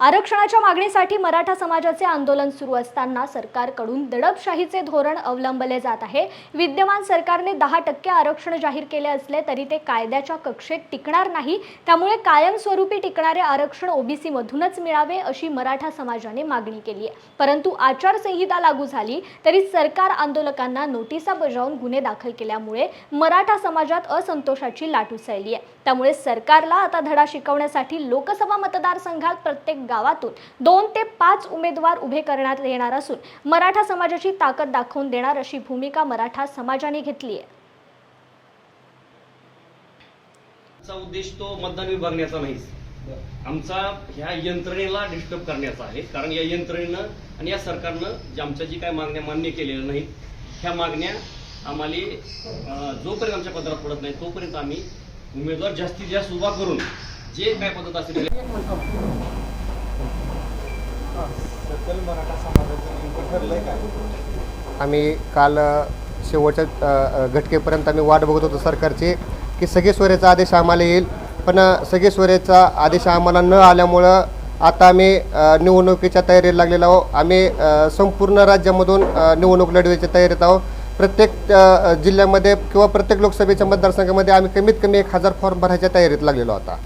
आरक्षणाच्या मागणीसाठी मराठा समाजाचे आंदोलन सुरू असताना सरकारकडून दडपशाहीचे धोरण अवलंबले जात आहे। विद्यमान सरकारने 10% आरक्षण जाहीर केले असले तरी ते कायद्याच्या कक्षेत टिकणार नाही। त्यामुळे कायमस्वरूपी टिकणारे आरक्षण ओबीसी मधूनच मिळावे अशी मराठा समाजाने मागणी केली आहे। परंतु आचारसंहिता लागू झाली तरी सरकार आंदोलकांना नोटिसा बजावून गुन्हे दाखल केल्यामुळे मराठा समाजात असंतोषाची लाट उसळली आहे। त्यामुळे सरकारला आता धडा शिकवण्यासाठी लोकसभा मतदारसंघात प्रत्येक गावातून 2 ते 5 उमेदवार उभे करण्यात येणार असून मराठा समाजाची ताकद दाखवून देणार अशी भूमिका मराठा समाजाने घेतली आहे। आमचा उद्देश तो मतदान विभागण्याचा नाही, आमचा ह्या यंत्रणेला डिस्टर्ब करण्याचा आहे। कारण या यंत्रणेनं आणि या सरकारनं आमच्या जी काय मागण्या मान्य केलेल्या नाहीत, ह्या मागण्या आम्हाला जोपर्यंत आमच्या पदरात पडत नाही तोपर्यंत आम्ही उमेदवार जास्तीत जास्त उभा करून जे काय पद्धत असेल आम्ही काल शेवटच्या घटकेपर्यंत आम्ही वाट बघत होतो सरकारची की सगळे सोयऱ्याचा आदेश आम्हाला येईल, पण सगळे सोयऱ्याचा आदेश आम्हाला न आल्यामुळं आता आम्ही निवडणुकीच्या तयारीला लागलेलो आहोत। आम्ही संपूर्ण राज्यामधून निवडणूक लढवायच्या तयारीत आहोत। प्रत्येक जिल्ह्यामध्ये किंवा प्रत्येक लोकसभेच्या मतदारसंघामध्ये आम्ही कमीत कमी 1000 फॉर्म भरायच्या तयारीत लागलेलो होता।